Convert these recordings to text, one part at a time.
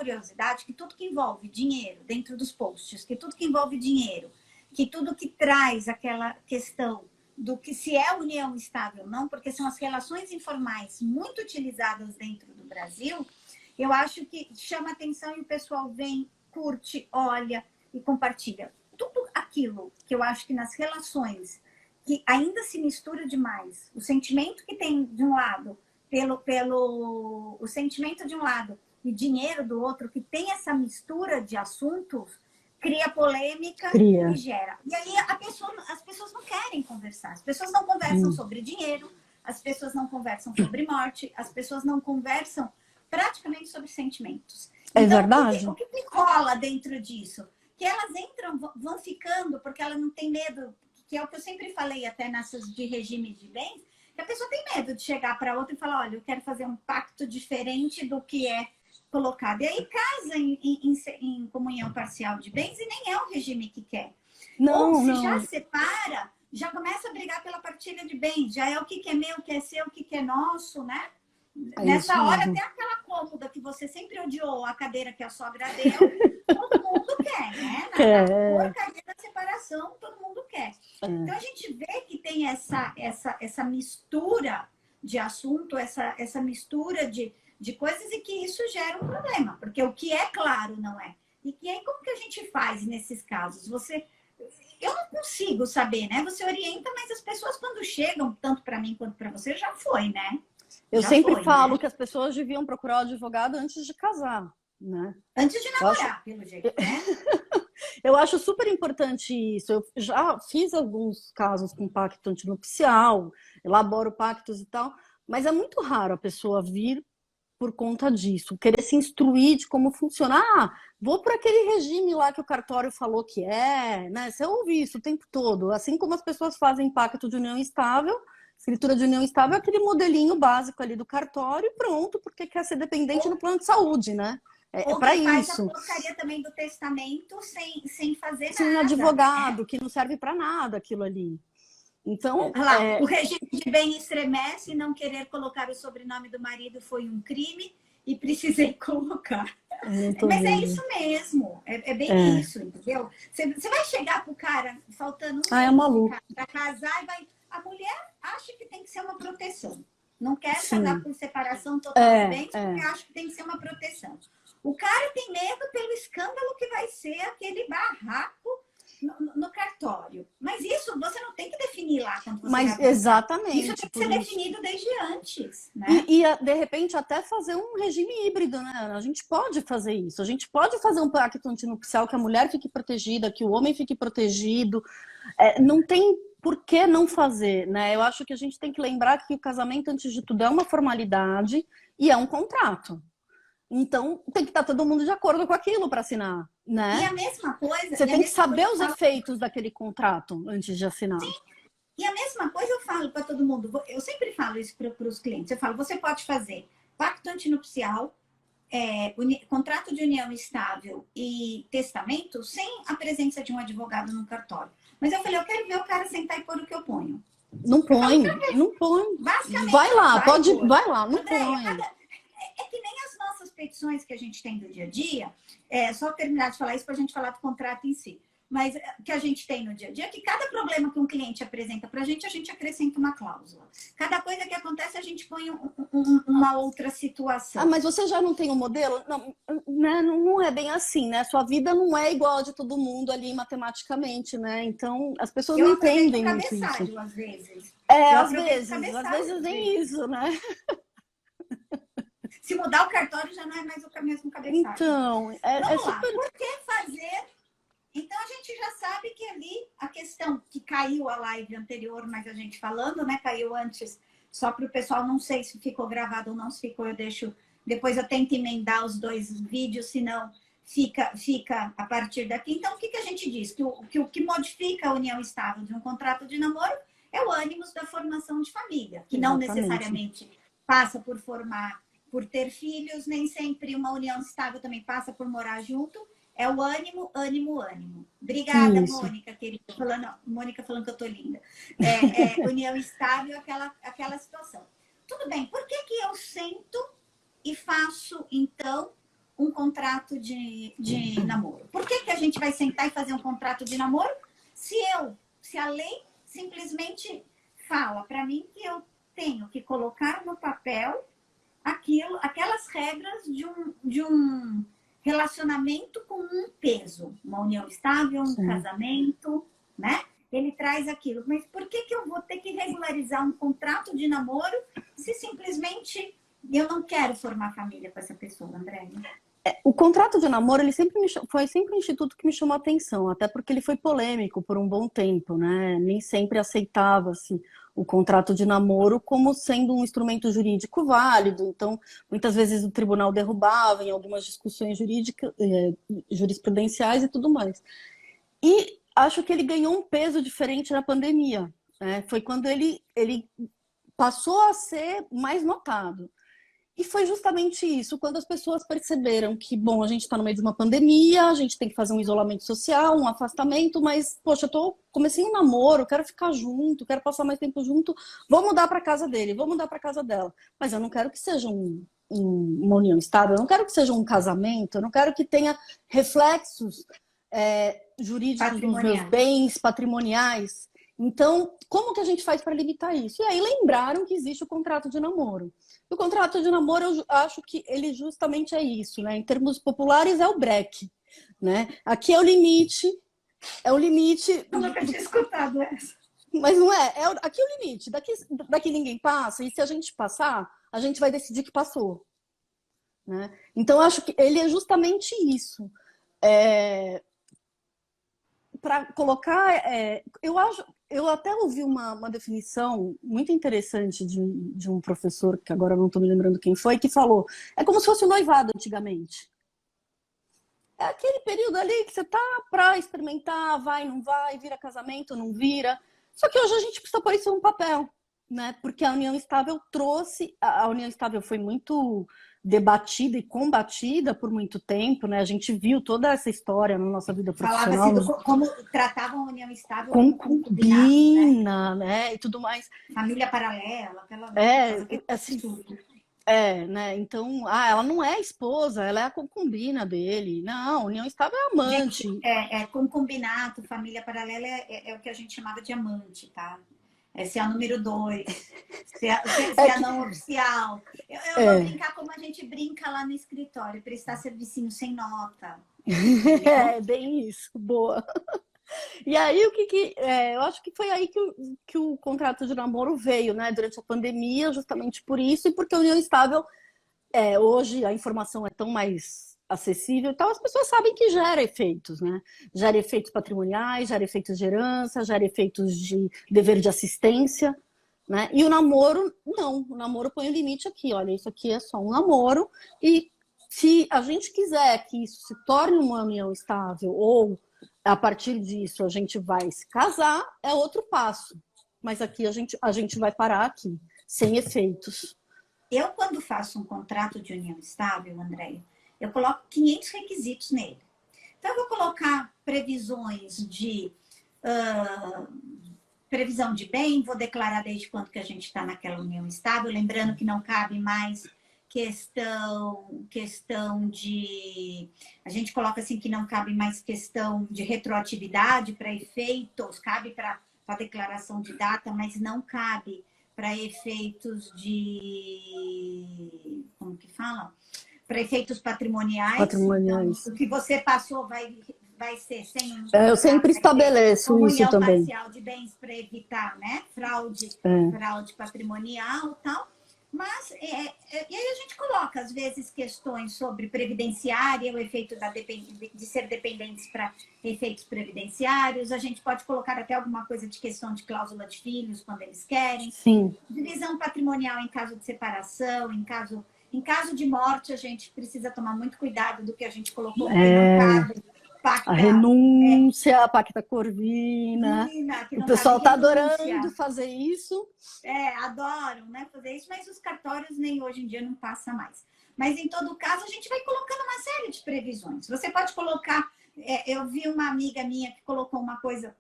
curiosidade que tudo que envolve dinheiro dentro dos posts, que tudo que envolve dinheiro, que tudo que traz aquela questão do que se é união estável ou não, porque são as relações informais muito utilizadas dentro do Brasil, eu acho que chama atenção e o pessoal vem, curte, olha e compartilha. Tudo aquilo que eu acho que nas relações que ainda se mistura demais, o sentimento que tem de um lado, o sentimento de um lado e dinheiro do outro, que tem essa mistura de assuntos, cria polêmica e gera. E aí as pessoas não querem conversar. As pessoas não conversam sobre dinheiro, as pessoas não conversam sobre morte, as pessoas não conversam praticamente sobre sentimentos. É então, verdade. O que rola dentro disso? Que elas entram, vão ficando, porque ela não tem medo, que é o que eu sempre falei até nessas de regime de bens, que a pessoa tem medo de chegar para outra e falar, olha, eu quero fazer um pacto diferente do que é colocado. E aí casa em comunhão parcial de bens e nem é o regime que quer. Não, ou se não. já separa, já começa a brigar pela partilha de bens, já é o que é meu, o que é seu, o que é nosso, né? Nessa hora, até aquela cômoda que você sempre odiou, a cadeira que a sogra deu, todo mundo quer, né? Na porcaria da separação, todo mundo quer. Então, a gente vê que tem essa mistura de assunto, essa mistura de coisas e que isso gera um problema. Porque o que é claro não é. E aí, como que a gente faz nesses casos? Eu não consigo saber, né? Você orienta, mas as pessoas quando chegam, tanto para mim quanto para você, já foi, né? Eu sempre falo que as pessoas deviam procurar o advogado antes de casar, né? Antes de namorar, pelo jeito, né? Eu acho super importante isso. Eu já fiz alguns casos com pacto antinupcial, elaboro pactos e tal, mas é muito raro a pessoa vir por conta disso, querer se instruir de como funciona. Ah, vou por aquele regime lá que o cartório falou que é, né? Você ouve isso o tempo todo. Assim como as pessoas fazem pacto de união estável, escritura de união estável é aquele modelinho básico ali do cartório e pronto, porque quer ser dependente no plano de saúde, né? É para isso. Faz a porcaria também do testamento sem fazer sem nada. Advogado, que não serve para nada aquilo ali. Então, o regime de bem estremece, não querer colocar o sobrenome do marido foi um crime e precisei colocar. Mas é isso mesmo, é bem isso, entendeu? Você vai chegar pro cara faltando para casar e vai... A mulher acha que tem que ser uma proteção. Não quer casar por separação total de bens, porque acha que tem que ser uma proteção. O cara tem medo pelo escândalo que vai ser aquele barraco no cartório. Mas isso você não tem que definir lá quando você vai exatamente. Isso tem que ser definido desde antes, né? E, de repente, até fazer um regime híbrido, né? A gente pode fazer isso. A gente pode fazer um pacto antinupcial que a mulher fique protegida, que o homem fique protegido. Não tem por que não fazer, né? Eu acho que a gente tem que lembrar que o casamento, antes de tudo, é uma formalidade e é um contrato. Então, tem que estar todo mundo de acordo com aquilo para assinar, né? E a mesma coisa... Você tem que saber os efeitos daquele contrato antes de assinar. Sim. E a mesma coisa eu falo para todo mundo. Eu sempre falo isso para os clientes. Eu falo, você pode fazer pacto antinupcial, contrato de união estável e testamento sem a presença de um advogado no cartório. Mas eu falei, eu quero ver o cara sentar e pôr o que eu ponho. Não põe, não põe. Vai lá, vai lá, não Andréia, põe. É que nem as nossas petições que a gente tem do dia a dia, só terminar de falar isso para a gente falar do contrato em si, mas que a gente tem no dia a dia, que cada problema que um cliente apresenta para a gente acrescenta uma cláusula. Cada coisa que acontece, a gente põe uma outra situação. Ah, mas você já não tem um modelo? Não, né? Não é bem assim, né? Sua vida não é igual a de todo mundo ali matematicamente, né? Então, as pessoas não entendem muito isso. Às vezes. Às vezes nem isso, né? Se mudar o cartório, já não é mais o mesmo cabeçalho. Então, vamos lá. Por que fazer? Então, a gente já sabe que ali a questão que caiu a live anterior, mas a gente falando, né? Caiu antes, só para o pessoal, não sei se ficou gravado ou não, se ficou, eu deixo. Depois eu tento emendar os dois vídeos, senão fica a partir daqui. Então, o que a gente diz? Que o que modifica a união estável de um contrato de namoro é o ânimos da formação de família, que não necessariamente passa por ter filhos, nem sempre uma união estável também passa por morar junto. É o ânimo. Obrigada, isso. Mônica, querida. Mônica falando que eu tô linda. União estável, aquela situação. Tudo bem, por que eu sento e faço, então, um contrato de namoro? Por que a gente vai sentar e fazer um contrato de namoro se a lei simplesmente fala para mim que eu tenho que colocar no papel aquelas regras de um relacionamento com um peso, uma união estável, um casamento, né? Ele traz aquilo. Mas por que eu vou ter que regularizar um contrato de namoro se simplesmente eu não quero formar família com essa pessoa, André? O contrato de namoro, ele foi sempre um instituto que me chamou a atenção, até porque ele foi polêmico por um bom tempo, né? Nem sempre aceitava-se o contrato de namoro como sendo um instrumento jurídico válido. Então, muitas vezes o tribunal derrubava em algumas discussões jurídicas, jurisprudenciais e tudo mais. E acho que ele ganhou um peso diferente na pandemia, né? Foi quando ele passou a ser mais notado. E foi justamente isso, quando as pessoas perceberam que, bom, a gente está no meio de uma pandemia, a gente tem que fazer um isolamento social, um afastamento, mas, poxa, comecei um namoro, quero ficar junto, quero passar mais tempo junto, vou mudar para casa dele, vou mudar para casa dela. Mas eu não quero que seja uma união estável, eu não quero que seja um casamento, eu não quero que tenha reflexos jurídicos nos meus bens patrimoniais. Então, como que a gente faz para limitar isso? E aí lembraram que existe o contrato de namoro. O contrato de namoro, eu acho que ele justamente é isso, né? Em termos populares, é o breque, né? Aqui é o limite. Eu nunca tinha escutado essa. Mas não é. Aqui é o limite. Daqui ninguém passa, e se a gente passar, a gente vai decidir que passou, né? Então, eu acho que ele é justamente isso. Para colocar, eu até ouvi uma definição muito interessante de um professor, que agora não estou me lembrando quem foi, que falou, é como se fosse o noivado antigamente. É aquele período ali que você tá para experimentar, vai, não vai, vira casamento, não vira. Só que hoje a gente precisa pôr isso no papel, né? Porque a união estável a união estável foi muito debatida e combatida por muito tempo, né? A gente viu toda essa história na nossa vida profissional. Falava-se como tratavam a união estável como concubina, né? E tudo mais. Família paralela, assim, né? Então, ela não é esposa, ela é a concubina dele. Não, união estável é amante. Gente, concubinato, família paralela é o que a gente chamava de amante, tá? Esse é o número 2. Se é não oficial. Eu vou brincar como a gente brinca lá no escritório, prestar servicinho sem nota. É, bem isso, boa. E aí, eu acho que foi aí que o contrato de namoro veio, né? Durante a pandemia, justamente por isso, e porque a união estável, hoje a informação é tão mais acessível, então as pessoas sabem que gera efeitos, né? Gera efeitos patrimoniais, gera efeitos de herança, gera efeitos de dever de assistência, né? E o namoro, não. O namoro põe o limite aqui, olha, isso aqui é só um namoro, e se a gente quiser que isso se torne uma união estável, ou a partir disso a gente vai se casar, é outro passo. Mas aqui a gente vai parar aqui, sem efeitos. Eu, quando faço um contrato de união estável, Andréia, eu coloco 500 requisitos nele. Então, eu vou colocar previsões de previsão de bem, vou declarar desde quando que a gente está naquela união estável, lembrando que não cabe mais questão de... A gente coloca assim que não cabe mais questão de retroatividade para efeitos, cabe para a declaração de data, mas não cabe para efeitos de... Como que fala? Para efeitos patrimoniais. Patrimoniais. Então, o que você passou vai ser sem... eu sempre estabeleço isso também. Parcial de bens para evitar, né? Fraude patrimonial e tal. Mas, e aí a gente coloca, às vezes, questões sobre previdenciária, o efeito de ser dependentes para efeitos previdenciários. A gente pode colocar até alguma coisa de questão de cláusula de filhos, quando eles querem. Sim. Divisão patrimonial em caso de separação, em caso de morte, a gente precisa tomar muito cuidado do que a gente colocou, porque não cabe. A renúncia, a pacta corvina. O pessoal está adorando fazer isso. Adoram, né, fazer isso, mas os cartórios nem hoje em dia não passa mais. Mas, em todo caso, a gente vai colocando uma série de previsões. Você pode colocar... eu vi uma amiga minha que colocou uma coisa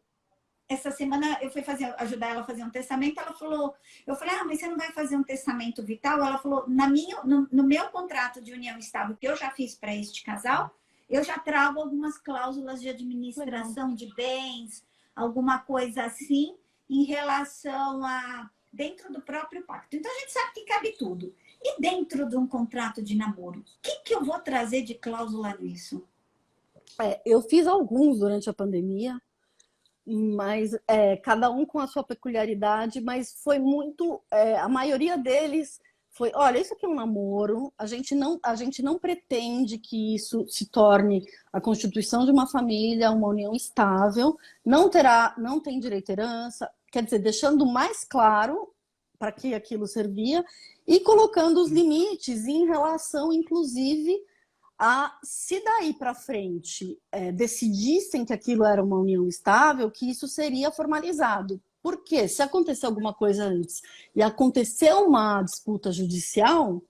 essa semana eu fui ajudar ela a fazer um testamento, ela falou, eu falei, mas você não vai fazer um testamento vital? Ela falou, no meu contrato de união estável, que eu já fiz para este casal, eu já trago algumas cláusulas de administração de bens, alguma coisa assim, em relação a dentro do próprio pacto. Então a gente sabe que cabe tudo. E dentro de um contrato de namoro, o que eu vou trazer de cláusula nisso? Eu fiz alguns durante a pandemia, mas cada um com a sua peculiaridade, mas foi muito, a maioria deles foi, olha, isso aqui é um namoro, a gente não pretende que isso se torne a constituição de uma família, uma união estável, não tem direito à herança, quer dizer, deixando mais claro para que aquilo servia e colocando os limites em relação, inclusive, se daí para frente decidissem que aquilo era uma união estável, que isso seria formalizado. Porque se acontecer alguma coisa antes e acontecer uma disputa judicial,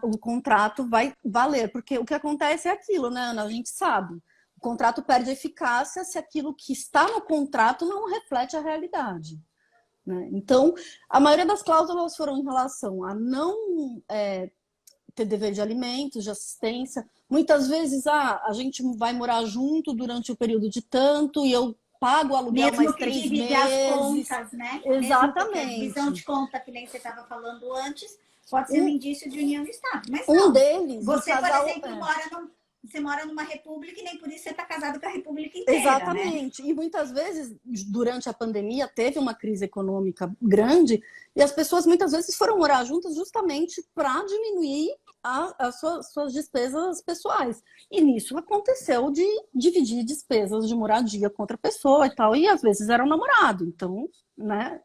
o contrato vai valer. Porque o que acontece é aquilo, né, Ana? A gente sabe. O contrato perde eficácia se aquilo que está no contrato não reflete a realidade. Né? Então, a maioria das cláusulas foram em relação a não ter dever de alimentos, de assistência. Muitas vezes, a gente vai morar junto durante o período de tanto e eu pago o aluguel mesmo mais que 3 dividir meses. as contas, né? Exatamente. Mesmo que a divisão de conta, que nem você estava falando antes, pode ser um indício de união estável. Mas não, deles, você, por exemplo, você mora numa república e nem por isso você está casado com a república inteira. Exatamente. Né? E muitas vezes, durante a pandemia, teve uma crise econômica grande e as pessoas muitas vezes foram morar juntas justamente para diminuir as suas despesas pessoais. E nisso aconteceu de dividir despesas de moradia com outra pessoa e tal. E às vezes era um namorado. Então, né?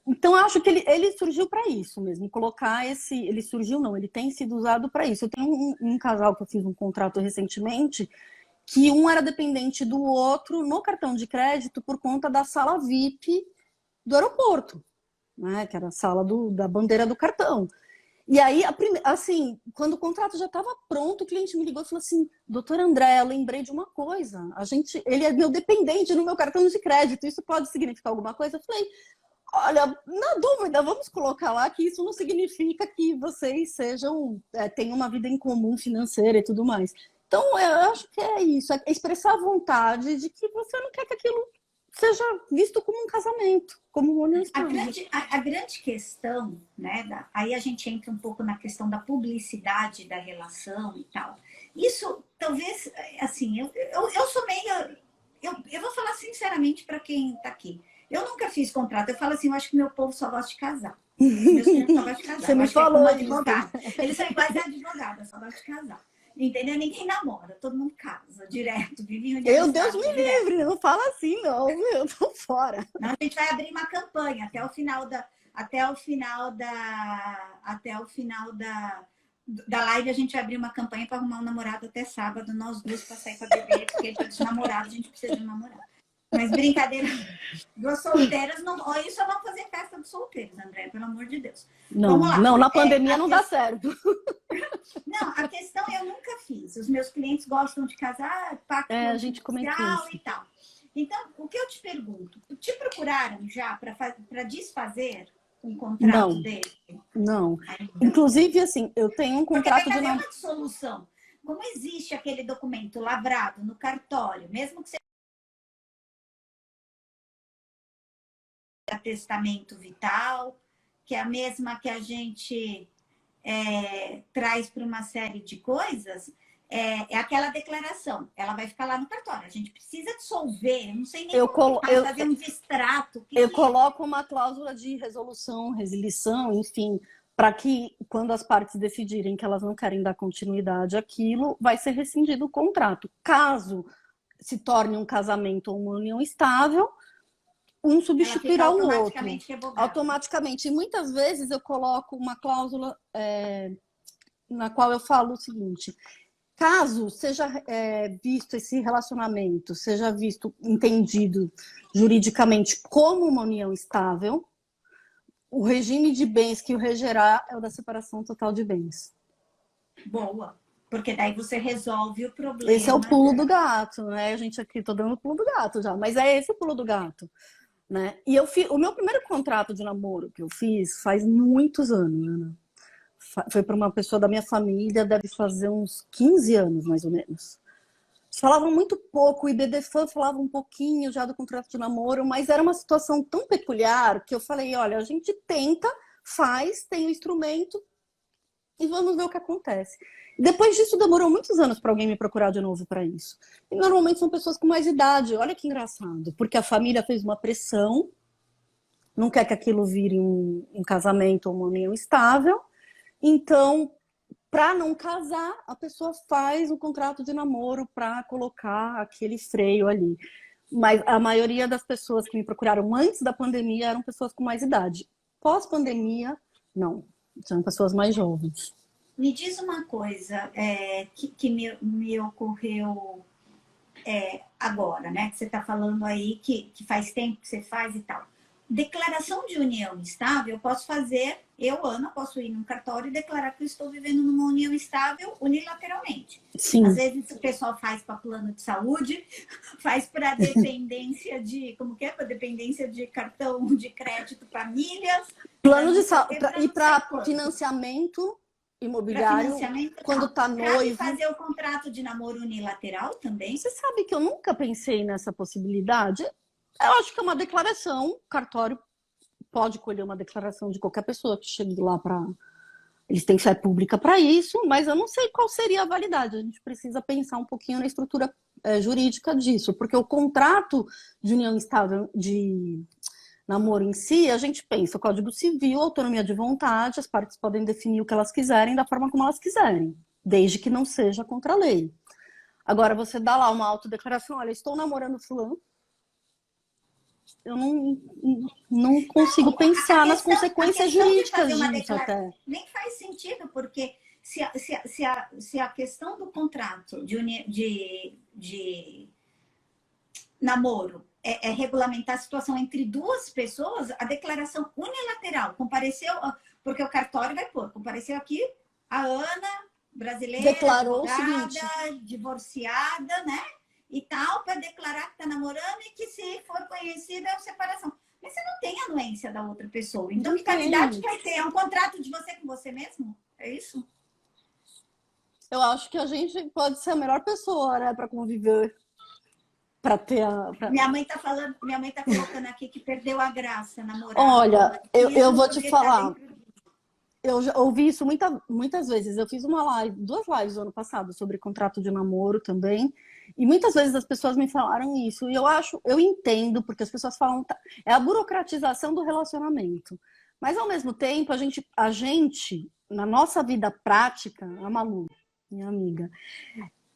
Então, acho que ele surgiu para isso mesmo, colocar esse... Ele surgiu, não, ele tem sido usado para isso. Eu tenho um casal que eu fiz um contrato recentemente, que um era dependente do outro no cartão de crédito por conta da sala VIP do aeroporto, né? Que era a sala da bandeira do cartão. E aí, assim, quando o contrato já estava pronto, o cliente me ligou e falou assim, doutor André, eu lembrei de uma coisa, ele é meu dependente no meu cartão de crédito, isso pode significar alguma coisa? Eu falei, olha, na dúvida, vamos colocar lá que isso não significa que vocês tenham uma vida em comum financeira e tudo mais. Então, eu acho que é isso, é expressar a vontade de que você não quer que aquilo seja visto como um casamento, como uma união estável. A grande questão, né, aí a gente entra um pouco na questão da publicidade da relação e tal. Isso, talvez, assim, eu sou meio... Eu vou falar sinceramente para quem está aqui. Eu nunca fiz contrato. Eu falo assim, eu acho que meu povo só gosta de casar. Meus clientes só gostam de casar. Você me falou advogado. Eles são iguais a advogada, só gostam de casar. Entendeu? Ninguém namora, todo mundo casa direto, vive um dia. Deus me livre, não fala assim, não, eu tô fora. Não, a gente vai abrir uma campanha até o final da live, a gente vai abrir uma campanha para arrumar um namorado até sábado, nós dois para sair para beber, porque para desnamorado a gente precisa de um namorado. Mas brincadeira, duas solteiras, isso eu não fazer festa dos solteiros, André, pelo amor de Deus. Não, vamos lá. Não, na pandemia não dá certo. Não, a questão eu nunca fiz. Os meus clientes gostam de casar, pacto a gente comentou e tal. Então, o que eu te pergunto, te procuraram já para desfazer um contrato dele? Não. Inclusive, assim, eu tenho um contrato de uma dissolução. Como existe aquele documento lavrado no cartório, mesmo que seja testamento vital, que é a mesma que a gente traz para uma série de coisas, é aquela declaração. Ela vai ficar lá no cartório. A gente precisa dissolver, não sei nem fazer um distrato. Eu coloco uma cláusula de resolução, resilição, enfim, para que quando as partes decidirem que elas não querem dar continuidade àquilo, vai ser rescindido o contrato. Caso se torne um casamento ou uma união estável, um substituirá o outro. Automaticamente. E muitas vezes eu coloco uma cláusula na qual eu falo o seguinte: caso seja visto esse relacionamento, seja entendido juridicamente como uma união estável, o regime de bens que o regerá é o da separação total de bens. Boa. Porque daí você resolve o problema. Esse é o pulo do gato, né? A gente aqui, tô dando o pulo do gato já, mas é esse o pulo do gato, né? E o meu primeiro contrato de namoro que eu fiz faz muitos anos, Ana. Foi para uma pessoa da minha família, deve fazer uns 15 anos, mais ou menos. Falavam muito pouco, o IBDFAN falava um pouquinho já do contrato de namoro, mas era uma situação tão peculiar que eu falei, olha, a gente tenta, faz, tem o instrumento e vamos ver o que acontece. Depois disso, demorou muitos anos para alguém me procurar de novo para isso. E normalmente são pessoas com mais idade. Olha que engraçado, porque a família fez uma pressão, não quer que aquilo vire um casamento ou uma união estável. Então, para não casar, a pessoa faz o contrato de namoro para colocar aquele freio ali. Mas a maioria das pessoas que me procuraram antes da pandemia eram pessoas com mais idade. Pós-pandemia, não. São pessoas mais jovens. Me diz uma coisa que me ocorreu agora, né? Que você está falando aí que faz tempo que você faz e tal. Declaração de união estável, eu posso fazer, eu, Ana, posso ir num cartório e declarar que eu estou vivendo numa união estável unilateralmente. Sim. Às vezes o pessoal faz para plano de saúde, faz para dependência de, como que é? Para dependência de cartão de crédito para milhas. Plano de saúde e para financiamento imobiliário, quando está noivo. Fazer o contrato de namoro unilateral também. Você sabe que eu nunca pensei nessa possibilidade? Eu acho que é uma declaração, o cartório pode colher uma declaração de qualquer pessoa que chegue lá para... Eles têm fé pública para isso, mas eu não sei qual seria a validade. A gente precisa pensar um pouquinho na estrutura jurídica disso, porque o contrato de união estável de namoro em si, a gente pensa o Código Civil, autonomia de vontade, as partes podem definir o que elas quiserem da forma como elas quiserem, desde que não seja contra a lei. Agora, você dá lá uma autodeclaração, olha, estou namorando fulano, eu não consigo pensar nas consequências jurídicas disso até. Nem faz sentido, porque se a questão do contrato de namoro é regulamentar a situação entre duas pessoas, a declaração unilateral, compareceu, porque o cartório vai pôr, compareceu aqui a Ana, brasileira, declarou advogada, o seguinte, divorciada, né? E tal, para declarar que está namorando e que se for conhecida é a separação. Mas você não tem anuência da outra pessoa. Então, que qualidade vai ter? É um contrato de você com você mesmo? É isso? Eu acho que a gente pode ser a melhor pessoa, né, para conviver. Para ter Minha mãe tá colocando aqui que perdeu a graça namorar. Olha, eu vou te falar. Eu já ouvi isso muitas vezes. Eu fiz duas lives no ano passado sobre contrato de namoro também. E muitas vezes as pessoas me falaram isso. E eu entendo, porque as pessoas falam, é a burocratização do relacionamento. Mas ao mesmo tempo, a gente na nossa vida prática, a Malu, minha amiga,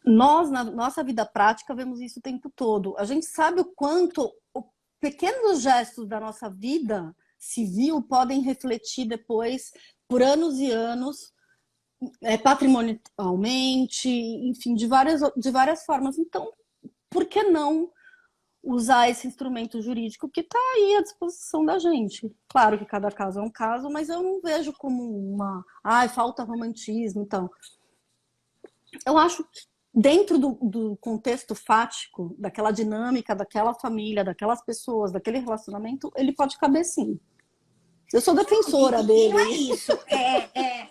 nós, na nossa vida prática, vemos isso o tempo todo. A gente sabe o quanto pequenos gestos da nossa vida civil podem refletir depois, por anos e anos, patrimonialmente, enfim, de várias formas. Então, por que não usar esse instrumento jurídico que está aí à disposição da gente? Claro que cada caso é um caso, mas eu não vejo como falta romantismo. Então, eu acho que dentro do contexto fático, daquela dinâmica, daquela família, daquelas pessoas, daquele relacionamento, ele pode caber sim. Eu sou defensora dele. Não é isso.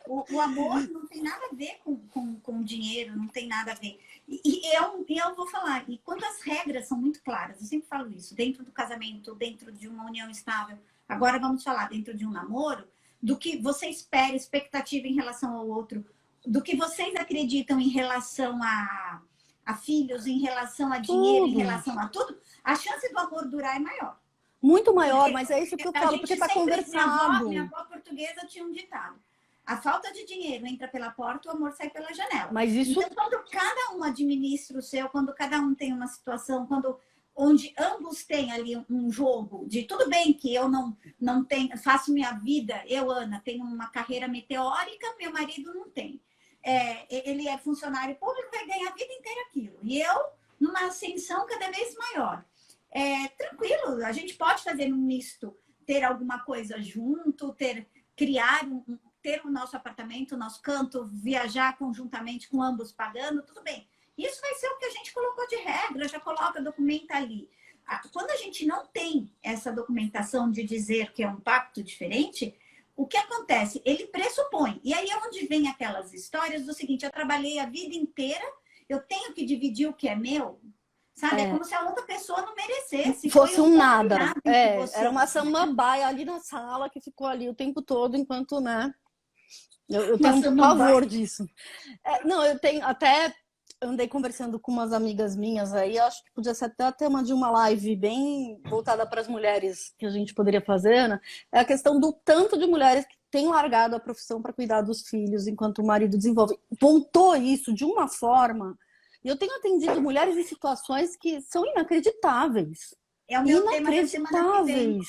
O amor não tem nada a ver com dinheiro, não tem nada a ver. E eu vou falar, e quando as regras são muito claras, eu sempre falo isso, dentro do casamento, dentro de uma união estável, agora vamos falar dentro de um namoro, do que você espera, expectativa em relação ao outro, do que vocês acreditam em relação a filhos, em relação a dinheiro, em relação a tudo, a chance do amor durar é maior. Muito maior, mas é isso que eu falo, porque está conversado. Minha avó portuguesa tinha um ditado. A falta de dinheiro entra pela porta, o amor sai pela janela. Mas isso... Então, quando cada um administra o seu, quando cada um tem uma situação, onde ambos têm ali um jogo de tudo bem que eu não tenho, faço minha vida, eu, Ana, tenho uma carreira meteórica, meu marido não tem. Ele é funcionário público, vai ganhar a vida inteira aquilo. E eu, numa ascensão cada vez maior. Tranquilo, a gente pode fazer um misto, ter alguma coisa junto, ter ter o nosso apartamento, o nosso canto, viajar conjuntamente com ambos pagando, tudo bem. Isso vai ser o que a gente colocou de regra, já coloca, documenta ali. Quando a gente não tem essa documentação de dizer que é um pacto diferente, o que acontece? Ele pressupõe. E aí é onde vem aquelas histórias do seguinte, eu trabalhei a vida inteira, eu tenho que dividir o que é meu, sabe? É como se a outra pessoa não merecesse. Fosse um nada. Era uma samambaia ali na sala que ficou ali o tempo todo, enquanto, né? Eu tenho um pavor disso. Não, eu tenho até... Andei conversando com umas amigas minhas aí, acho que podia ser até tema de uma live bem voltada para as mulheres que a gente poderia fazer, né? É a questão do tanto de mulheres que têm largado a profissão para cuidar dos filhos enquanto o marido desenvolve. Pontou isso de uma forma... E eu tenho atendido mulheres em situações que são inacreditáveis. É o meu tema da semana que vem.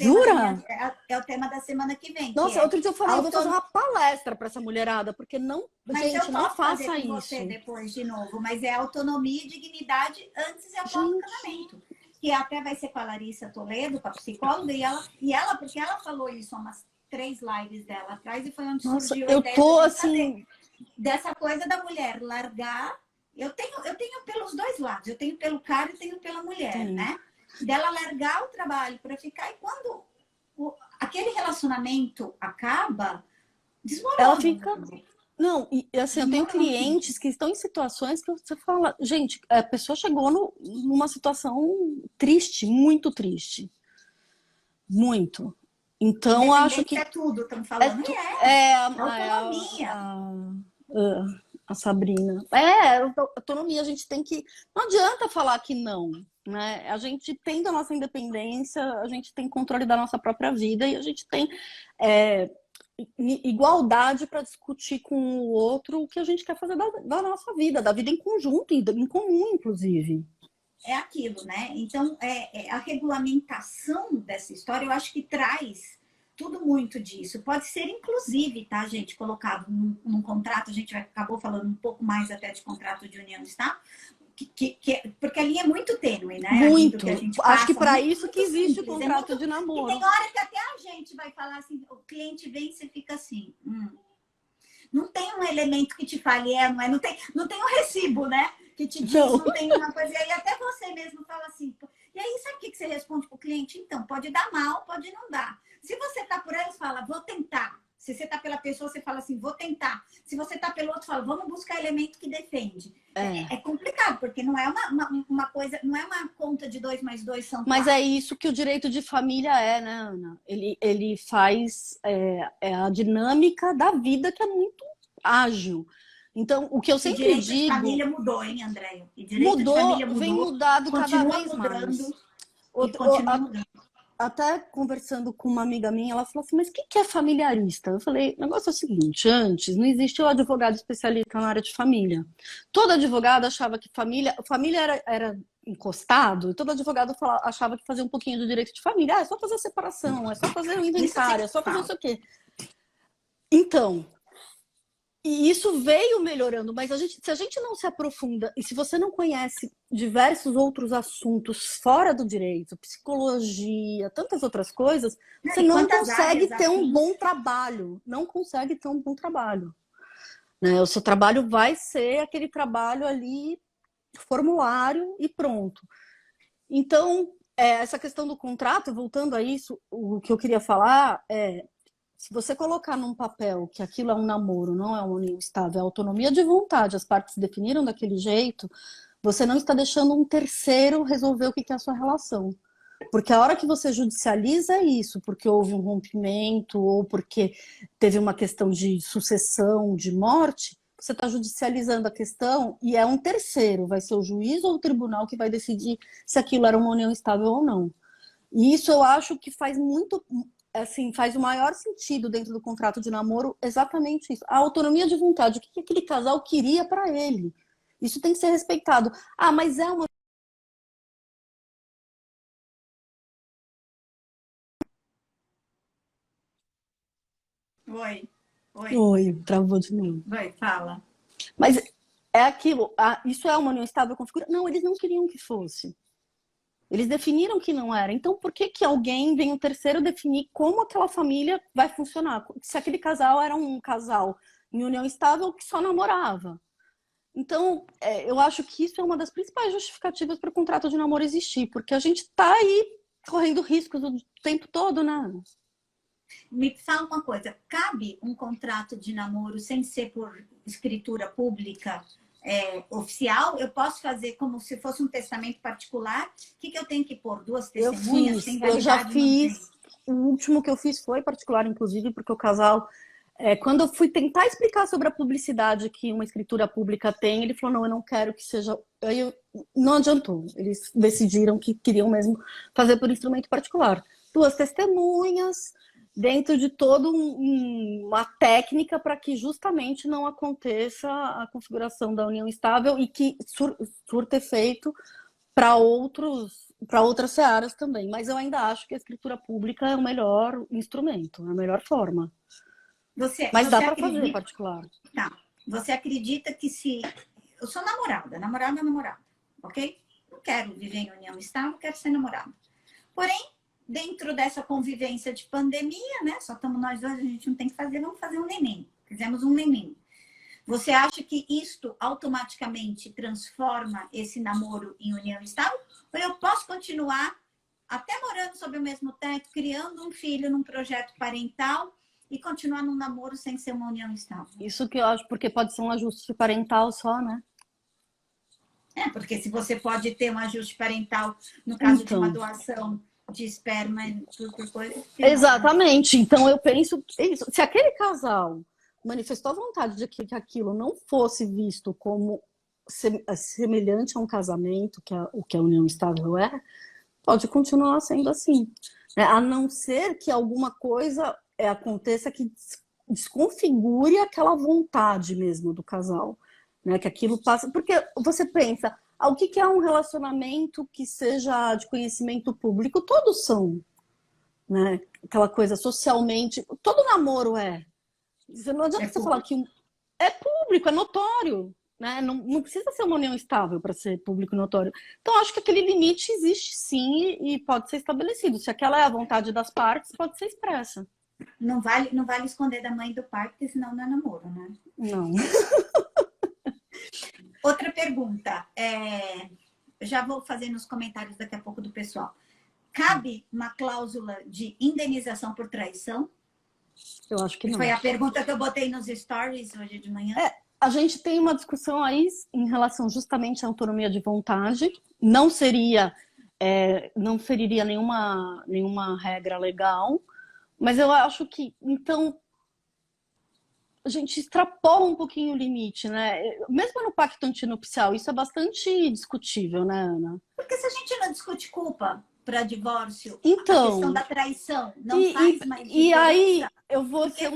Jura? É o tema da semana que vem. Nossa, outro dia eu falei, eu vou fazer uma palestra para essa mulherada, porque não, gente, não faça isso. Você depois de novo, mas é autonomia e dignidade antes e após o casamento. Que até vai ser com a Larissa Toledo, com a psicóloga, e ela porque ela falou isso há umas 3 lives dela atrás, e foi onde surgiu a ideia tô assim dessa coisa da mulher largar. Eu tenho pelos dois lados, eu tenho pelo cara e tenho pela mulher, né? Dela largar o trabalho para ficar, e quando aquele relacionamento acaba, desmorona. Ela fica... Não, e assim, eu tenho clientes que estão em situações que você fala, gente, a pessoa chegou numa situação triste, muito triste. Muito. Então, acho que... É tudo, estamos falando. Autonomia. A Sabrina. Autonomia, a gente tem que... Não adianta falar que não, né? A gente tem da nossa independência, a gente tem controle da nossa própria vida e a gente tem igualdade para discutir com o outro o que a gente quer fazer da nossa vida, da vida em conjunto, em comum, inclusive. É aquilo, né? Então, a regulamentação dessa história, eu acho que traz tudo muito disso. Pode ser, inclusive, tá, gente, colocado num contrato, a gente acabou falando um pouco mais até de contrato de união, tá? Porque a linha é muito tênue, né? Muito. Acho que para isso que existe o contrato de namoro. E tem hora que até a gente vai falar assim, o cliente vem e você fica assim, não tem um elemento que te fale, não é, não tem um recibo, né? Que te diz, não tem uma coisa. E aí até você mesmo fala assim, e aí sabe o que você responde pro cliente? Então, pode dar mal, pode não dar. Se você tá por eles, fala, vou tentar. Se você tá pela pessoa, você fala assim, vou tentar. Se você tá pelo outro, fala, vamos buscar elemento que defende. É complicado, porque não é uma coisa, não é uma conta de 2 mais 2 são 4. Mas é isso que o direito de família né, Ana? Ele faz a dinâmica da vida que é muito ágil. Então, o que eu sempre digo... O direito de família mudou, hein, Andréia? Vem mudado cada vez mais. Continua mudando. Até conversando com uma amiga minha, ela falou assim, mas o que é familiarista? Eu falei, o negócio é o seguinte, antes não existia o advogado especialista na área de família. Todo advogado achava que família era encostado, e todo advogado achava que fazia um pouquinho do direito de família. É só fazer a separação, é só fazer o inventário, é só fazer isso aqui. Então... E isso veio melhorando, mas se a gente não se aprofunda, e se você não conhece diversos outros assuntos fora do direito, psicologia, tantas outras coisas, você não consegue ter um bom trabalho. Não consegue ter um bom trabalho. Né? O seu trabalho vai ser aquele trabalho ali, formulário e pronto. Então, essa questão do contrato, voltando a isso, o que eu queria falar se você colocar num papel que aquilo é um namoro, não é uma união estável, é autonomia de vontade, as partes definiram daquele jeito, você não está deixando um terceiro resolver o que é a sua relação. Porque a hora que você judicializa isso, porque houve um rompimento ou porque teve uma questão de sucessão, de morte, você está judicializando a questão e é um terceiro, vai ser o juiz ou o tribunal que vai decidir se aquilo era uma união estável ou não. E isso eu acho que faz muito... Assim, faz o maior sentido dentro do contrato de namoro exatamente isso. A autonomia de vontade, o que aquele casal queria para ele. Isso tem que ser respeitado. Mas é uma... Oi, travou de novo. Vai, fala. Mas é aquilo, isso é uma união estável configurada? Não, eles não queriam que fosse. Eles definiram que não era. Então, por que que alguém vem um terceiro definir como aquela família vai funcionar? Se aquele casal era um casal em união estável que só namorava. Então, eu acho que isso é uma das principais justificativas para o contrato de namoro existir, porque a gente está aí correndo riscos o tempo todo, né? Me fala uma coisa, cabe um contrato de namoro sem ser por escritura pública oficial? Eu posso fazer como se fosse um testamento particular? O que eu tenho que pôr? Duas testemunhas? Eu já fiz. O último que eu fiz foi particular, inclusive, porque o casal... quando eu fui tentar explicar sobre a publicidade que uma escritura pública tem, ele falou, não, eu não quero que seja... Aí não adiantou. Eles decidiram que queriam mesmo fazer por instrumento particular. Duas testemunhas, dentro de toda uma técnica para que justamente não aconteça a configuração da união estável e que surta efeito para outras searas também. Mas eu ainda acho que a escritura pública é o melhor instrumento, é a melhor forma. Mas dá para fazer particular. Tá. Você acredita que se... Eu sou namorada, ok? Não quero viver em união estável, quero ser namorada. Porém, dentro dessa convivência de pandemia, né? Só estamos nós dois, a gente não tem que fazer, vamos fazer um neném. Fizemos um neném. Você acha que isto automaticamente transforma esse namoro em união estável? Ou eu posso continuar até morando sob o mesmo teto, criando um filho num projeto parental e continuar num namoro sem ser uma união estável? Isso que eu acho, porque pode ser um ajuste parental só, né? Porque se você pode ter um ajuste parental no caso de uma doação de esperma e tudo coisa. Exatamente. Então eu penso isso. Se aquele casal manifestou a vontade de que aquilo não fosse visto como semelhante a um casamento, o que a união estável pode continuar sendo assim. A não ser que alguma coisa aconteça que desconfigure aquela vontade mesmo do casal, né? Que aquilo passa... Porque você pensa, o que é um relacionamento que seja de conhecimento público? Todos são, né? Aquela coisa socialmente... Todo namoro Não adianta você falar que é público, é notório, né? Não precisa ser uma união estável para ser público e notório. Então, acho que aquele limite existe sim e pode ser estabelecido. Se aquela é a vontade das partes, pode ser expressa. Não vale esconder da mãe e do pai, porque senão não é namoro, né? Não. Outra pergunta. Já vou fazer nos comentários daqui a pouco do pessoal. Cabe uma cláusula de indenização por traição? Eu acho que não. Foi a pergunta que eu botei nos stories hoje de manhã. A gente tem uma discussão aí em relação justamente à autonomia de vontade. Não feriria nenhuma regra legal, mas eu acho que, então, a gente extrapola um pouquinho o limite, né? Mesmo no pacto antinupcial, isso é bastante discutível, né, Ana? Porque se a gente não discute culpa para divórcio, então, a questão da traição não faz mais diferença. E aí eu vou ser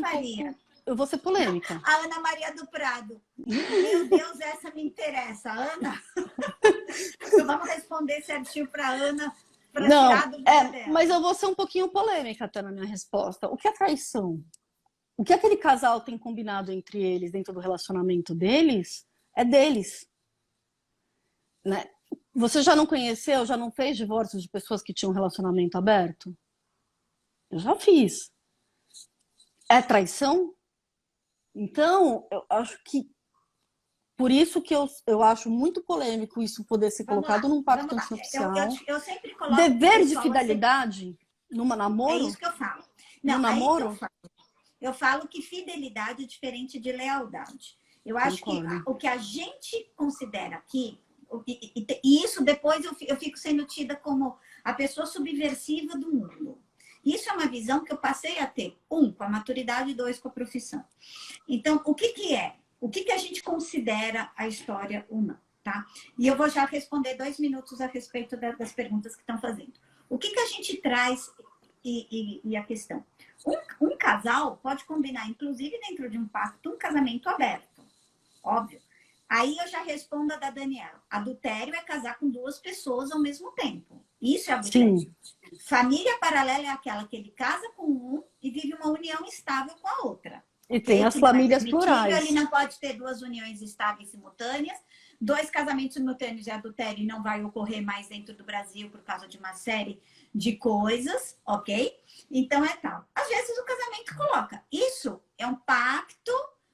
polêmica. A Ana Maria do Prado. Meu Deus, essa me interessa. Ana, vamos responder certinho para Ana. Não, mas eu vou ser um pouquinho polêmica até na minha resposta. O que é traição? O que aquele casal tem combinado entre eles, dentro do relacionamento deles, é deles. Né? Você já não conheceu, já não fez divórcios de pessoas que tinham relacionamento aberto? Eu já fiz. É traição? Então, eu acho que por isso que eu acho muito polêmico isso poder ser colocado num pacto antinupcial. Eu sempre coloco dever de fidelidade numa namoro? É isso que eu falo. Não, namoro? Eu falo que fidelidade é diferente de lealdade. Eu acho que o que a gente considera aqui, e isso depois eu fico sendo tida como a pessoa subversiva do mundo. Isso é uma visão que eu passei a ter, com a maturidade, 2, com a profissão. Então, o que é? O que a gente considera a história ou não, tá? E eu vou já responder 2 minutos a respeito das perguntas que estão fazendo. O que a gente traz e a questão? Um casal pode combinar, inclusive dentro de um pacto, um casamento aberto. Óbvio. Aí eu já respondo a da Daniela. Adultério é casar com 2 pessoas ao mesmo tempo. Isso é adultério. Sim. Família paralela é aquela que ele casa com um e vive uma união estável com a outra. E tem as famílias plurais. Ele não pode ter 2 uniões estáveis simultâneas, 2 casamentos simultâneos é adultério e não vai ocorrer mais dentro do Brasil por causa de uma série de coisas, ok? Então é tal. Às vezes o casamento coloca. Isso é um pacto,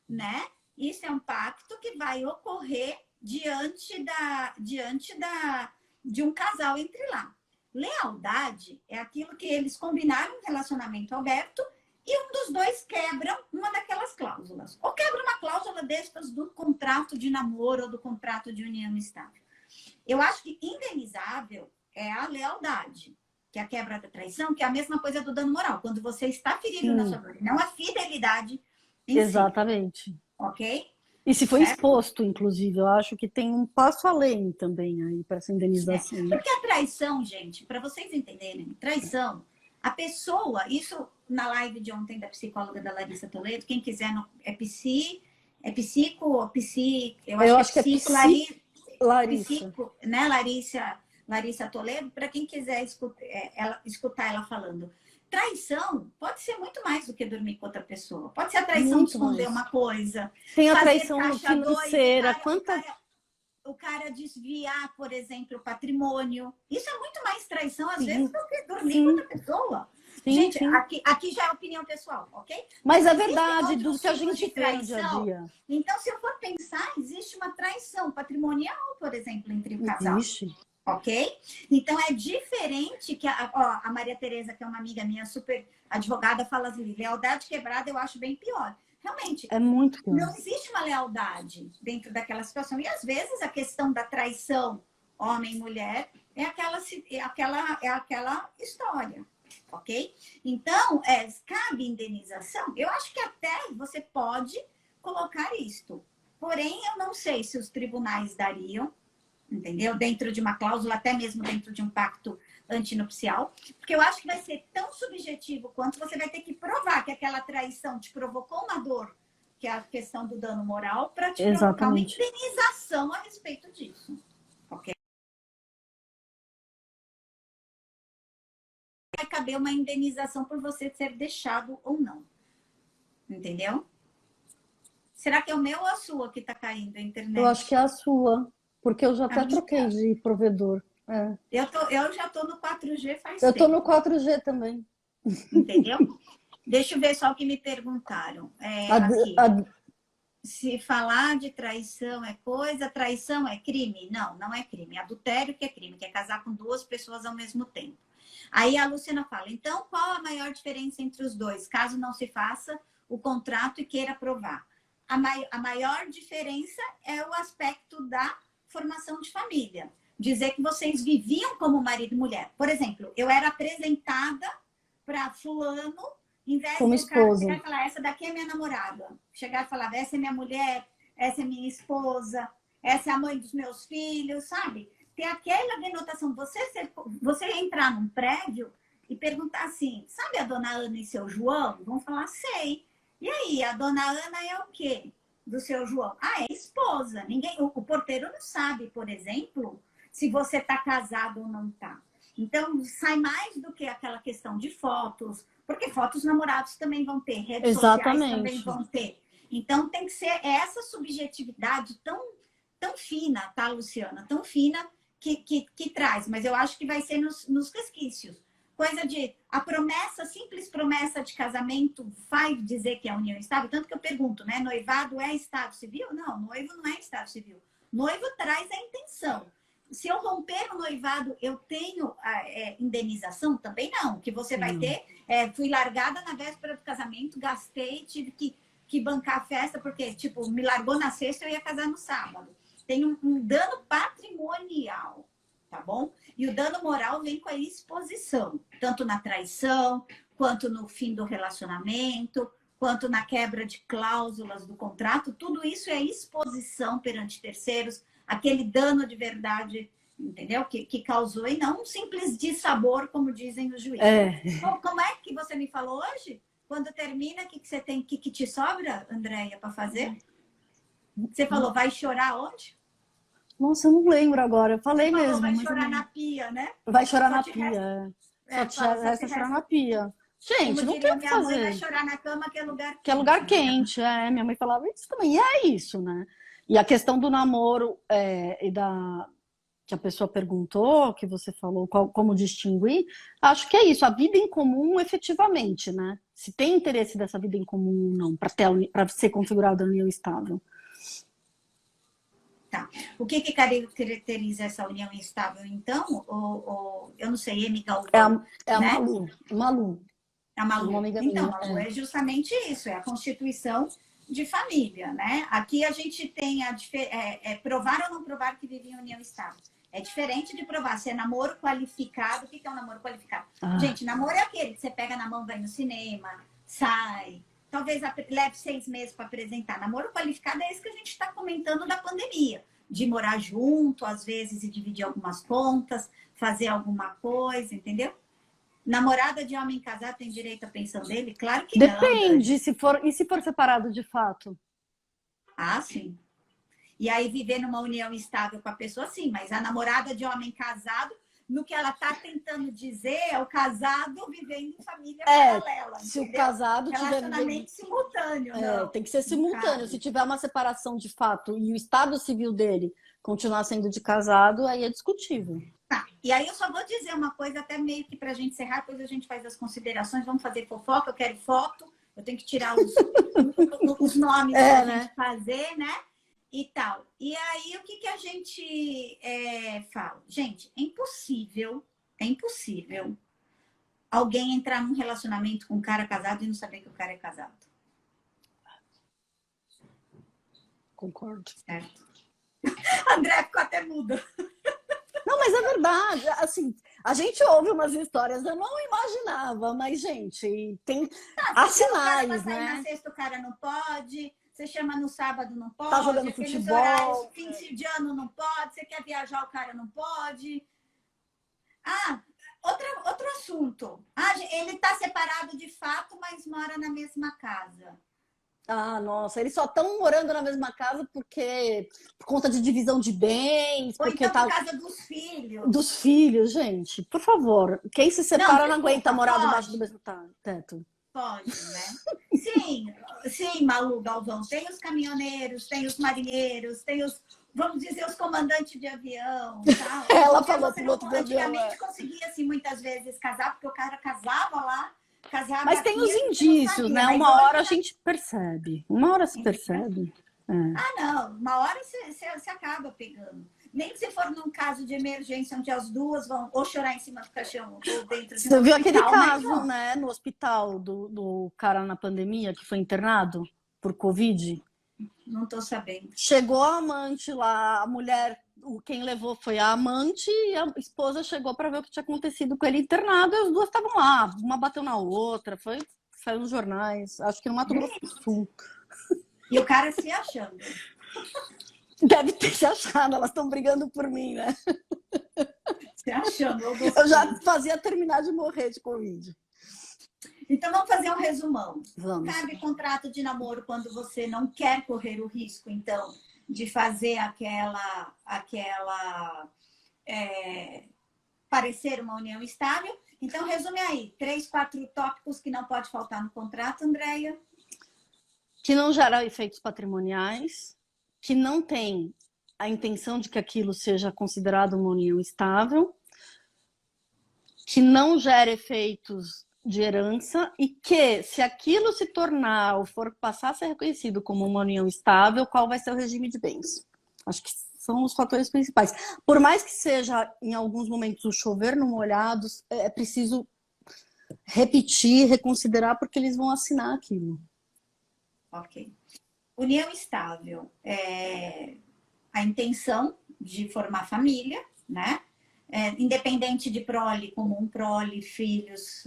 né? Isso é um pacto que vai ocorrer diante de um casal entre lá. Lealdade é aquilo que eles combinaram um relacionamento aberto e um dos dois quebra uma daquelas cláusulas. Ou quebra uma cláusula destas do contrato de namoro ou do contrato de união estável. Eu acho que indenizável é a lealdade, que é a quebra da traição, que é a mesma coisa do dano moral. Quando você está ferindo na sua dor, não a fidelidade em Exatamente. si. Ok? E se foi exposto, inclusive, eu acho que tem um passo além também aí para essa indenização. Porque a traição, gente, para vocês entenderem, traição, a pessoa, isso na live de ontem da psicóloga da Larissa Toledo, quem quiser, eu acho que é psico, Larissa. Né, Larissa Toledo, para quem quiser escutar ela falando. Traição pode ser muito mais do que dormir com outra pessoa. Pode ser a traição muito de esconder uma coisa. Tem a traição financeira. O cara desviar, por exemplo, o patrimônio. Isso é muito mais traição, às vezes, do que dormir com outra pessoa. Gente, aqui já é opinião pessoal, ok? Mas é verdade, do que a gente tem no dia a dia. Então, se eu for pensar, existe uma traição patrimonial, por exemplo, entre o casal. Existe. Ok? Então, é diferente que a Maria Tereza, que é uma amiga minha, super advogada, fala assim, lealdade quebrada eu acho bem pior. Realmente, é muito pior. Não existe uma lealdade dentro daquela situação. E, às vezes, a questão da traição homem e mulher é aquela história, ok? Então, cabe indenização. Eu acho que até você pode colocar isto. Porém, eu não sei se os tribunais dariam, entendeu? Dentro de uma cláusula, até mesmo dentro de um pacto antinupcial, porque eu acho que vai ser tão subjetivo quanto você vai ter que provar que aquela traição te provocou uma dor, que é a questão do dano moral, para te provocar uma indenização a respeito disso. Ok? Vai caber uma indenização por você ser deixado ou não. Entendeu? Será que é o meu ou a sua que está caindo a internet? Eu acho que é a sua. Porque eu já até troquei de provedor. Eu já estou no 4G faz tempo. Eu estou no 4G também. Entendeu? Deixa eu ver só o que me perguntaram. Se falar de traição é coisa, traição é crime? Não, não é crime. Adultério que é crime, que é casar com 2 pessoas ao mesmo tempo. Aí a Luciana fala, então qual a maior diferença entre os dois, caso não se faça o contrato e queira provar? A maior diferença é o aspecto da formação de família. Dizer que vocês viviam como marido e mulher. Por exemplo, eu era apresentada para fulano, em vez como do cara esposa. chegar e falar, essa daqui é minha namorada. Chegar e falar, essa é minha mulher, essa é minha esposa, essa é a mãe dos meus filhos, sabe? Tem aquela denotação. Você entrar num prédio e perguntar assim, sabe a dona Ana e seu João? Vão falar, sei. E aí, a dona Ana é o quê? Do seu João? Ah, é esposa. O porteiro não sabe, por exemplo, se você está casado ou não está. Então, sai mais do que aquela questão de fotos, porque fotos namorados também vão ter, redes sociais também vão ter. Então, tem que ser essa subjetividade tão fina, tá, Luciana? Tão fina que traz. Mas eu acho que vai ser nos resquícios. Coisa de a promessa, simples promessa de casamento vai dizer que é união estável? Tanto que eu pergunto, né? Noivado é estado civil? Não, noivo não é estado civil. Noivo traz a intenção. Se eu romper o noivado, eu tenho indenização? Também não. Que você vai ter, fui largada na véspera do casamento, gastei, tive que bancar a festa, porque, tipo, me largou na sexta, eu ia casar no sábado. Tem um dano patrimonial. Tá bom? E o dano moral vem com a exposição, tanto na traição, quanto no fim do relacionamento, quanto na quebra de cláusulas do contrato. Tudo isso é exposição perante terceiros, aquele dano de verdade, entendeu? Que causou, e não um simples dissabor, como dizem os juízes. Como é que você me falou hoje? Quando termina, o que você tem, que te sobra, Andréia, para fazer? Você falou, vai chorar onde? Nossa, eu não lembro agora. Eu falei mesmo. Vai chorar na pia, né? Vai chorar na pia. Só te resta chorar na pia. Gente, não tem o que fazer. Minha mãe vai chorar na cama, que é lugar quente. Que é lugar quente, Minha mãe falava isso também. E é isso, né? E a questão do namoro que a pessoa perguntou, que você falou, como distinguir, acho que é isso, a vida em comum efetivamente, né? Se tem interesse dessa vida em comum ou não, para ser configurada a união estável. Tá. O que caracteriza essa união instável, então? Eu não sei, M. Galvão. É a né? Malu. A Malu. Uma amiga Então, minha, Malu, é justamente isso, é a constituição de família, né? Aqui a gente tem provar ou não provar que vive em união estável. É diferente de provar se é namoro qualificado. O que é um namoro qualificado? Gente, namoro é aquele que você pega na mão, vai no cinema, sai, talvez leve 6 meses para apresentar. Namoro qualificado é esse que a gente está comentando da pandemia, de morar junto, às vezes, e dividir algumas contas, fazer alguma coisa, entendeu? Namorada de homem casado tem direito à pensão dele? Claro que não. Depende, e se for separado de fato? Ah, sim. E aí viver numa união estável com a pessoa, sim, mas a namorada de homem casado, no que ela está tentando dizer, é o casado vivendo em família paralela. Se entendeu? O casado tiver relacionamento simultâneo, não. Tem que ser simultâneo. Se tiver uma separação de fato e o estado civil dele continuar sendo de casado, aí é discutível. Tá. E aí eu só vou dizer uma coisa, até meio que para a gente encerrar, depois a gente faz as considerações, vamos fazer fofoca, eu quero foto, eu tenho que tirar os nomes para a gente fazer, né? E tal. E aí, o que a gente fala? Gente, é impossível alguém entrar num relacionamento com um cara casado e não saber que o cara é casado. Concordo. Certo. André ficou até muda. Não, mas é verdade. Assim, a gente ouve umas histórias, eu não imaginava, mas, gente, há sinais, né? Na sexta o cara não pode... Você chama no sábado, não pode. Tá jogando futebol. Fim de ano não pode. Você quer viajar, o cara não pode. Outro assunto. Ele tá separado de fato, mas mora na mesma casa. Nossa, eles só estão morando na mesma casa por conta de divisão de bens. Ou porque então por causa dos filhos. Dos filhos, gente. Por favor. Quem se separa não aguenta morar debaixo do mesmo teto. Pode, né? Sim, Malu Galvão. Tem os caminhoneiros, tem os marinheiros, tem vamos dizer, os comandantes de avião. Tal. Ela falou piloto de avião. Antigamente conseguia-se muitas vezes casar, porque o cara casava lá, casava. Mas tem os indícios, né? Uma hora a gente percebe. Uma hora se percebe. Não. Uma hora você acaba pegando. Nem se for num caso de emergência, onde as duas vão ou chorar em cima do caixão ou dentro de um Você viu hospital, aquele caso, né, no hospital do cara na pandemia que foi internado por Covid? Não tô sabendo. Chegou a amante lá, a mulher, quem levou foi a amante e a esposa chegou para ver o que tinha acontecido com ele internado e as duas estavam lá, uma bateu na outra, saiu nos jornais, acho que no Mato Grosso do Sul. E o cara se achando. Deve ter se achado, elas estão brigando por mim, né? Se achando. Eu já fazia terminar de morrer de Covid. Então, vamos fazer um resumão. Vamos. Cabe contrato de namoro quando você não quer correr o risco, então, de fazer parecer uma união estável. Então, resume aí. 3, 4 tópicos que não pode faltar no contrato, Andréia. Que não gera efeitos patrimoniais, que não tem a intenção de que aquilo seja considerado uma união estável, que não gera efeitos de herança e que, se aquilo se tornar ou for passar a ser reconhecido como uma união estável, qual vai ser o regime de bens. Acho que são os fatores principais. Por mais que seja, em alguns momentos, o chover no molhado, é preciso repetir, reconsiderar, porque eles vão assinar aquilo. Ok. União estável é a intenção de formar família, né? Independente de prole comum, prole, filhos,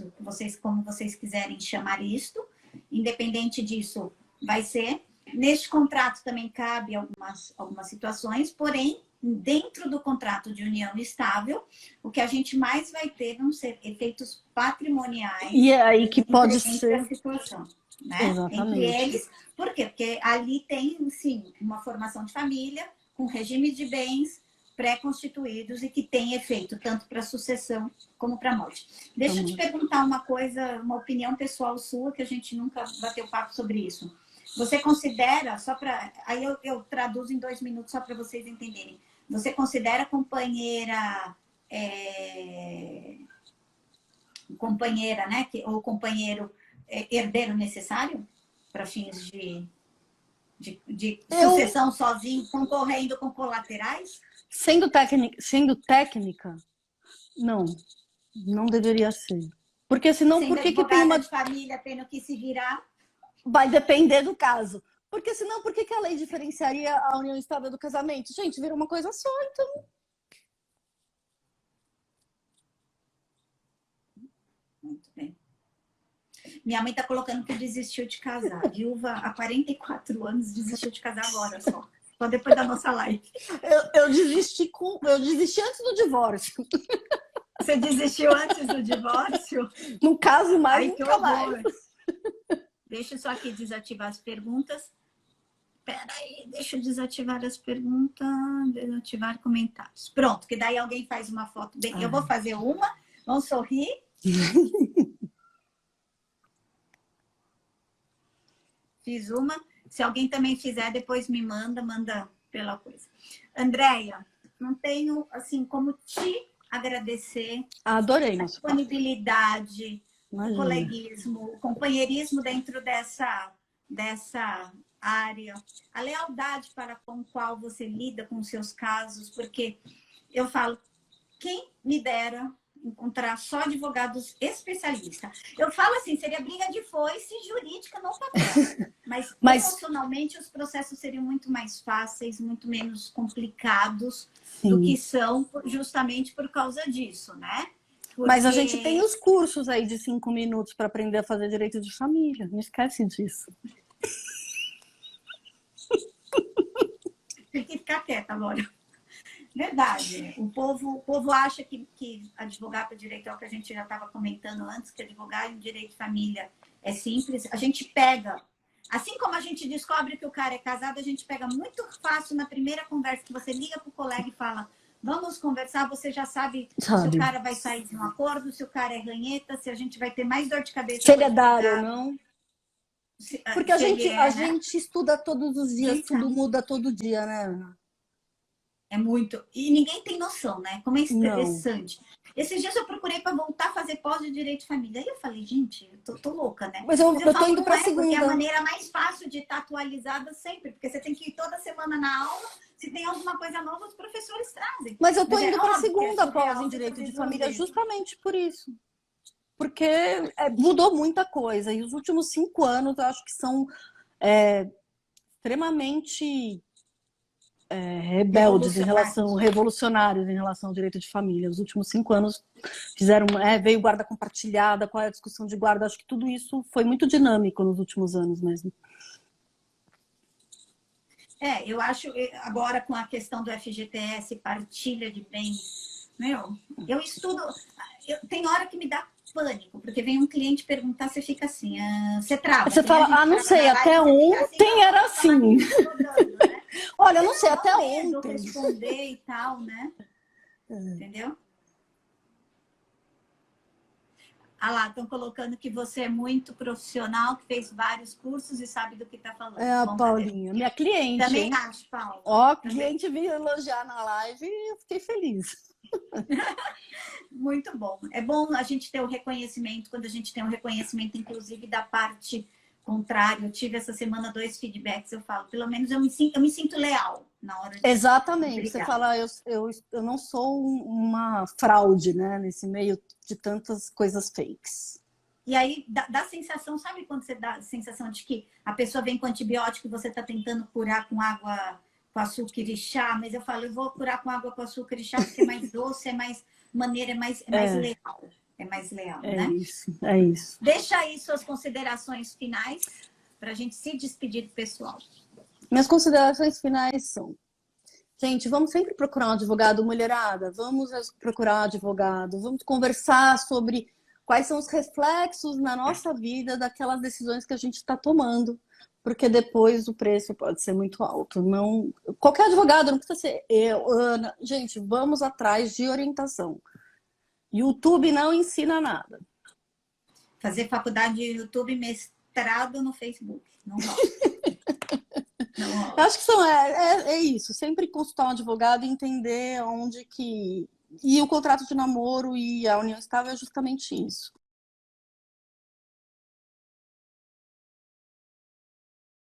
como vocês quiserem chamar isto. Independente disso, vai ser. Neste contrato também cabe algumas situações, porém, dentro do contrato de união estável, o que a gente mais vai ter vão ser efeitos patrimoniais. E é aí que pode ser... A situação. Né? Exatamente. Entre eles, por quê? Porque ali tem, sim, uma formação de família com regime de bens pré-constituídos e que tem efeito tanto para sucessão como para morte. Deixa eu te perguntar uma coisa, uma opinião pessoal sua, que a gente nunca bateu papo sobre isso. Você considera, só para. Aí eu traduzo em 2 minutos só para vocês entenderem. Você considera companheira, né? Ou companheiro herdeiro necessário para fins de sucessão sozinho, concorrendo com colaterais? Sendo técnica, não deveria ser. Porque senão, Sendo por que tem uma de família tendo que se virar? Vai depender do caso. Porque senão, por que a lei diferenciaria a união estável do casamento? Gente, vira uma coisa só, então. Muito bem. Minha mãe tá colocando que desistiu de casar. Viúva há 44 anos, desistiu de casar agora só. Só depois da nossa live. Eu desisti antes do divórcio. Você desistiu antes do divórcio? No caso, mais Ai, nunca mais. Deixa eu só aqui desativar as perguntas. Peraí, deixa eu desativar as perguntas. Desativar comentários. Pronto, que daí alguém faz uma foto. Bem, eu vou fazer uma. Vamos sorrir. Fiz uma. Se alguém também fizer, depois me manda pela coisa. Andréia, não tenho, assim, como te agradecer. Adorei, a disponibilidade, o coleguismo, o companheirismo dentro dessa área, a lealdade para com qual você lida com os seus casos, porque eu falo, quem me dera encontrar só advogados especialistas. Eu falo assim, seria briga de foice jurídica no papel, mas emocionalmente os processos seriam muito mais fáceis, muito menos complicados do que são, justamente por causa disso, né? Porque... Mas a gente tem os cursos aí de 5 minutos para aprender a fazer direito de família, não esquece disso. Tem que ficar quieta agora. Verdade. O povo acha que advogar para direito é o que a gente já estava comentando antes, que advogar em direito de família é simples. A gente pega, assim como a gente descobre que o cara é casado, a gente pega muito fácil na primeira conversa que você liga para o colega e fala, vamos conversar, você já sabe se o cara vai sair de um acordo, se o cara é ranheta, se a gente vai ter mais dor de cabeça. Se ele é dário ou não. Porque a gente estuda todos os dias, tudo muda todo dia, né, Ana? É muito. E ninguém tem noção, né? Como é interessante. Não. Esses dias eu procurei para voltar a fazer pós de direito de família. Aí eu falei, gente, eu tô louca, né? Mas eu tô indo para a segunda. Porque é a maneira mais fácil de estar atualizada sempre. Porque você tem que ir toda semana na aula. Se tem alguma coisa nova, os professores trazem. Mas eu tô indo para a segunda pós em direito de família justamente por isso. Porque mudou muita coisa. E os últimos 5 anos, eu acho que são extremamente... rebeldes revolucionários em relação ao direito de família. Os últimos 5 anos veio guarda compartilhada, qual é a discussão de guarda, acho que tudo isso foi muito dinâmico nos últimos anos mesmo. Eu acho, agora com a questão do FGTS, partilha de bens, eu estudo, tem hora que me dá pânico, porque vem um cliente perguntar, você fica assim, você trava. Você fala, não sei, até ontem era assim. Olha, eu não sei, até ontem. Responder e tal, né? Entendeu? Ah lá, estão colocando que você é muito profissional, que fez vários cursos e sabe do que está falando. A Paulinha, minha cliente. Também acho, Paulo. Cliente veio elogiar na live e eu fiquei feliz. Muito bom. É bom a gente ter o reconhecimento, quando a gente tem um reconhecimento, inclusive, da parte contrária. Eu tive essa semana 2 feedbacks, eu falo, pelo menos eu me sinto leal na hora de... Exatamente. Você fala, eu não sou uma fraude, né, nesse meio de tantas coisas fakes. E aí dá sensação, sabe quando você dá a sensação de que a pessoa vem com antibiótico e você está tentando curar com água, com açúcar e chá, mas eu falo, eu vou curar com água com açúcar e chá porque é mais doce, é mais maneira, é mais leal. É mais leal, né? É isso. Deixa aí suas considerações finais para a gente se despedir do pessoal. Minhas considerações finais são: gente, vamos sempre procurar um advogado, mulherada. Vamos procurar um advogado. Vamos conversar sobre quais são os reflexos na nossa vida daquelas decisões que a gente está tomando. Porque depois o preço pode ser muito alto. Não, qualquer advogado, não precisa ser eu, Ana. Gente, vamos atrás de orientação. YouTube não ensina nada. Fazer faculdade de YouTube, mestrado no Facebook. Não gosto. Eu acho que é isso, sempre consultar um advogado e entender onde que... E o contrato de namoro e a união estável é justamente isso.